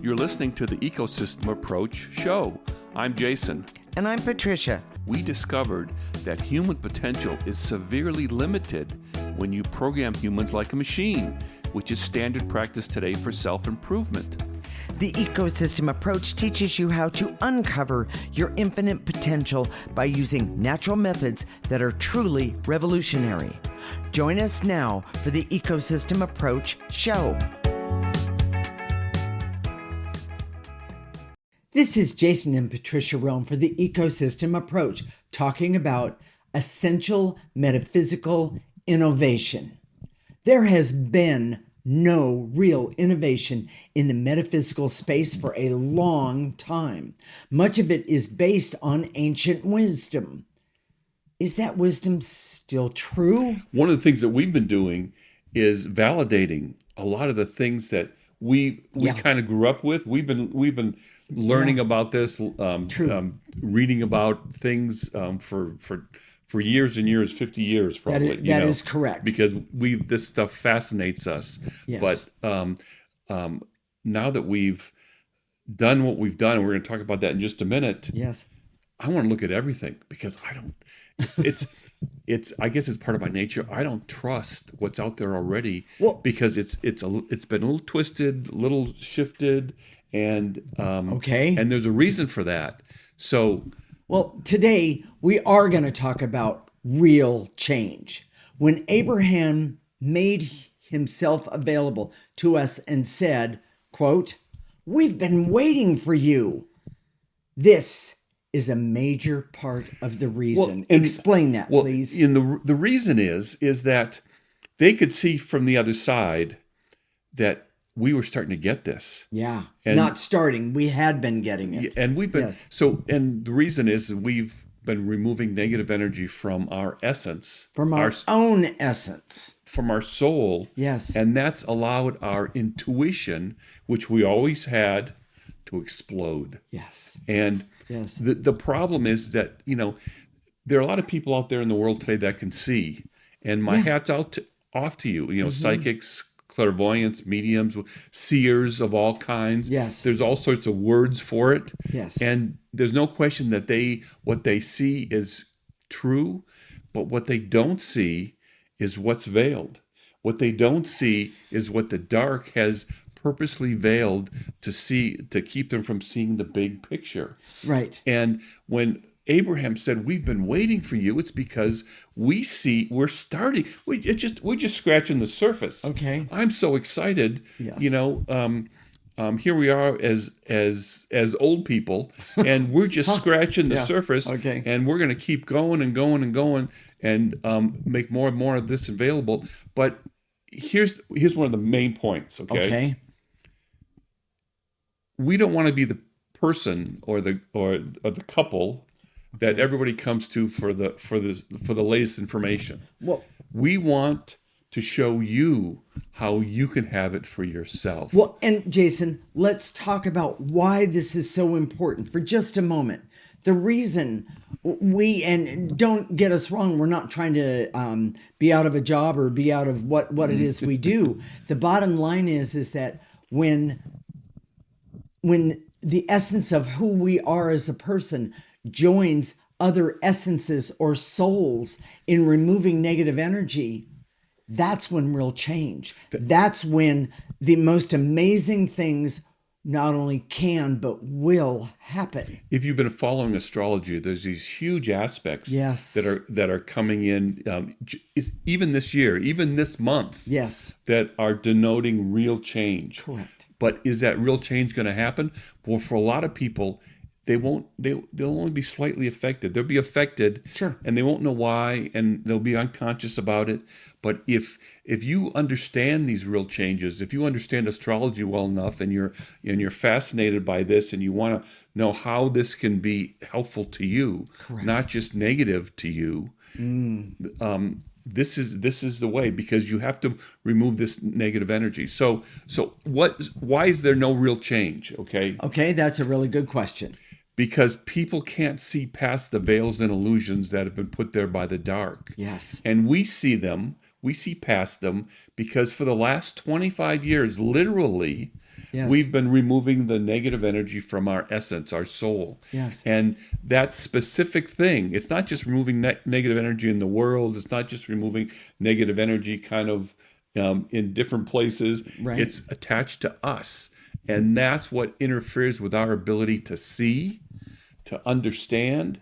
You're listening to the Ecosystem Approach show. I'm Jason. And I'm Patricia. We discovered that human potential is severely limited when you program humans like a machine, which is standard practice today for self-improvement. The Ecosystem Approach teaches you how to uncover your infinite potential by using natural methods that are truly revolutionary. Join us now for the Ecosystem Approach show. This is Jason and Patricia Rome for the Ecosystem Approach, talking about essential metaphysical innovation. There has been no real innovation in the metaphysical space for a long time. Much of it is based on ancient wisdom. Is that wisdom still true? One of the things that we've been doing is validating a lot of the things that we kind of grew up with. We've been learning about this, reading about things for years and years, 50 years probably. That is correct. Because this stuff fascinates us. Yes. But now that we've done what we've done, and we're going to talk about that in just a minute. Yes. I want to look at everything because I don't. It's I guess it's part of my nature. I don't trust what's out there already because it's been a little twisted, a little shifted, and and there's a reason for that. So, today we are going to talk about real change. When Abraham made himself available to us and said, quote, "We've been waiting for you." This is a major part of the reason. Explain that, please. The reason is that they could see from the other side that we were starting to get this. Yeah, not starting. We had been getting it. And we've been, and the reason is we've been removing negative energy from our essence. From our own essence. From our soul. Yes. And that's allowed our intuition, which we always had, to explode. Yes. And the problem is that, there are a lot of people out there in the world today that can see. And my hat's off to you, psychics, clairvoyants, mediums, seers of all kinds. Yes. There's all sorts of words for it. Yes. And there's no question that what they see is true, but what they don't see is what's veiled. What they don't see is what the dark has purposely veiled to keep them from seeing the big picture. Right. And when Abraham said, "We've been waiting for you," it's because we're starting. We're just scratching the surface. Okay. I'm so excited. Yes. Here we are as old people, and we're just scratching the surface. Okay. And we're going to keep going and going and going and make more and more of this available. But here's one of the main points. Okay. We don't want to be the person or the couple that everybody comes to for the latest information. Well, we want to show you how you can have it for yourself. Well, and Jason, let's talk about why this is so important for just a moment. The reason and don't get us wrong, we're not trying to be out of a job or be out of what it is we do. The bottom line is that when the essence of who we are as a person joins other essences or souls in removing negative energy, that's when real change. That's when the most amazing things not only can, but will happen. If you've been following astrology, there's these huge aspects that are coming in, even this year, even this month, that are denoting real change. Correct. But is that real change going to happen? Well, for a lot of people, they'll only be slightly affected. They'll be affected, and they won't know why, and they'll be unconscious about it. But if you understand these real changes, if you understand astrology well enough, and you're fascinated by this, and you want to know how this can be helpful to you, not just negative to you, this is the way, because you have to remove this negative energy. So why is there no real change? Okay, that's a really good question. Because people can't see past the veils and illusions that have been put there by the dark. Yes. And we see them. we see past them because for the last 25 years, literally, Yes. we've been removing the negative energy from our essence, our soul. Yes. And that specific thing, it's not just removing negative energy in the world, it's not just removing negative energy kind of in different places. Right. It's attached to us. And that's what interferes with our ability to see, to understand,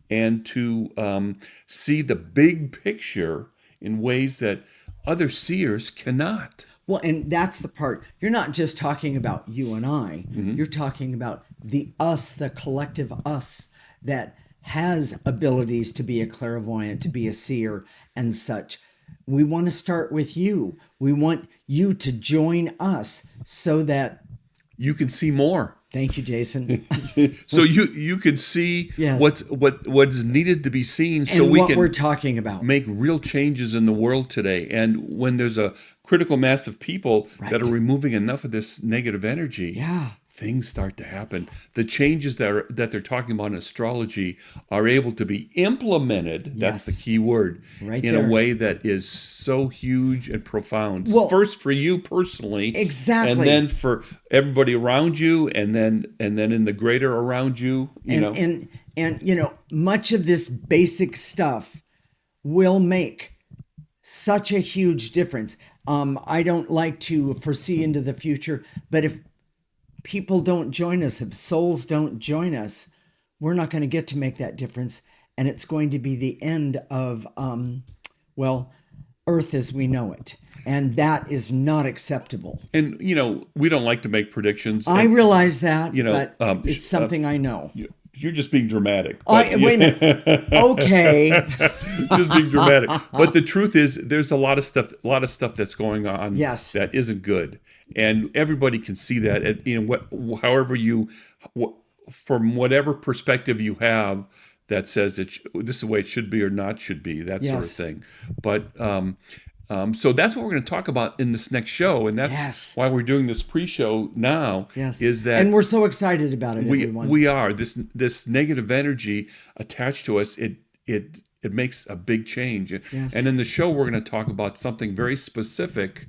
and to see the big picture in ways that other seers cannot. Well, and that's the part. You're not just talking about you and I. You're talking about the us, the collective us that has abilities to be a clairvoyant, to be a seer and such. We want to start with you. We want you to join us so that you can see more. Thank you, Jason. So you can see Yes. what's needed to be seen, so and we what can we're talking about. make real changes in the world today. And when there's a critical mass of people that are removing enough of this negative energy, Yeah. things start to happen. The changes that they're talking about in astrology are able to be implemented. That's the Yes. key word. Right in there. a way that is so huge and profound. Well, first for you personally, exactly. and then for everybody around you, and then in the greater around you. And you know, much of this basic stuff will make such a huge difference. I don't like to foresee into the future, but if people don't join us, if souls don't join us, we're not going to get to make that difference. And it's going to be the end of, Earth as we know it. And that is not acceptable. And, we don't like to make predictions. I realize that, but it's something I know. You're just being dramatic. Wait a minute. Okay. Just being dramatic. But the truth is, there's a lot of stuff that's going on Yes. that isn't good, and everybody can see that. However from whatever perspective you have, that says this is the way it should be or not should be, that sort of thing. But so that's what we're going to talk about in this next show, and that's why we're doing this pre-show now. Yes. Is that, and we're so excited about it, everyone. We are. This negative energy attached to us, it makes a big change. Yes. And in the show, we're going to talk about something very specific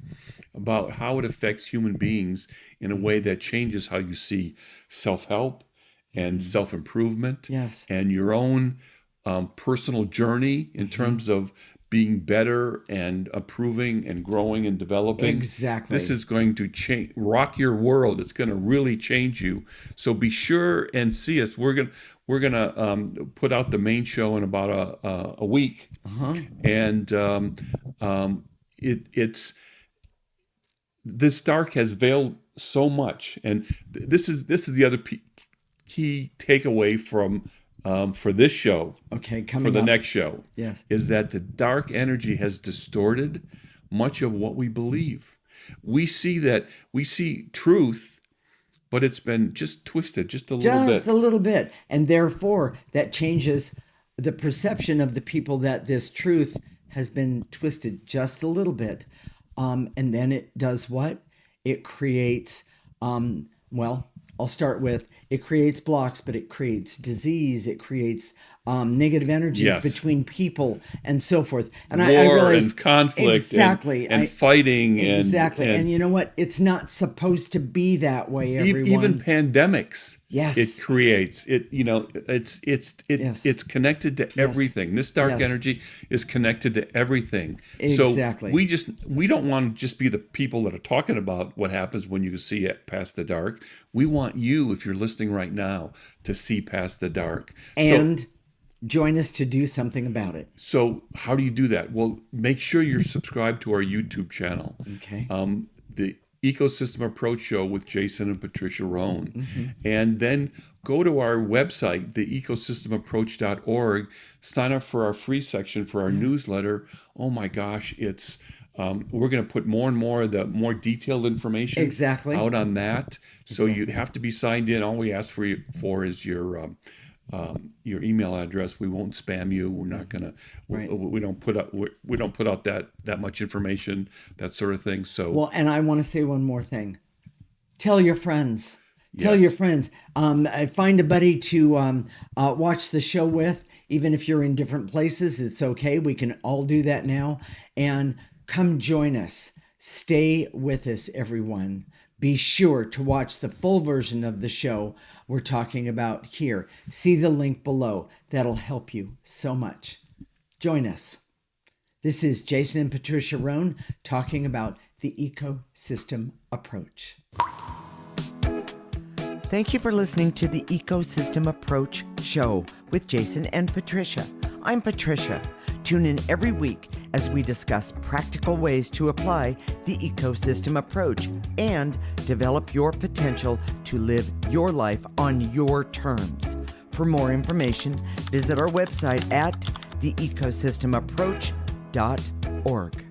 about how it affects human beings in a way that changes how you see self-help and self-improvement, and your own personal journey in terms of being better and improving and growing and developing. Exactly. This is going to rock your world. It's going to really change you. So be sure and see us. We're gonna put out the main show in about a week, and it's this dark has veiled so much, and this is the other key takeaway from. For this show, coming for the up. next show, is that the dark energy has distorted much of what we believe. We see truth, but it's been just twisted just a little bit. And therefore that changes the perception of the people that this truth has been twisted just a little bit. And then it does what? It creates, I'll start with, it creates blocks, but it creates disease. It creates negative energies between people and so forth. And I realize, and conflict and fighting. Exactly. And you know what? It's not supposed to be that way, everyone. Even pandemics. Yes. It creates it. It's connected to everything. This dark energy is connected to everything. Exactly. So we don't want to just be the people that are talking about what happens when you see it past the dark. We want you, if you're listening right now, to see past the dark. And join us to do something about it. So how do you do that? Well, make sure you're subscribed to our YouTube channel. Okay. The Ecosystem Approach Show with Jason and Patricia Rohn. And then go to our website, theecosystemapproach.org, sign up for our free section for our newsletter. Oh my gosh, it's we're going to put more and more of the more detailed information out on that. So you have to be signed in. All we ask for is your email address. We won't spam you. We're not gonna. We don't put out that much information, that sort of thing. So and I want to say one more thing. Tell your friends. Tell your friends. Find a buddy to watch the show with. Even if you're in different places, it's okay. We can all do that now. And come join us. Stay with us, everyone. Be sure to watch the full version of the show we're talking about here. See the link below. That'll help you so much. Join us. This is Jason and Patricia Roan talking about the ecosystem approach. Thank you for listening to the Ecosystem Approach show with Jason and Patricia. I'm Patricia. Tune in every week as we discuss practical ways to apply the ecosystem approach and develop your potential to live your life on your terms. For more information, visit our website at theecosystemapproach.org.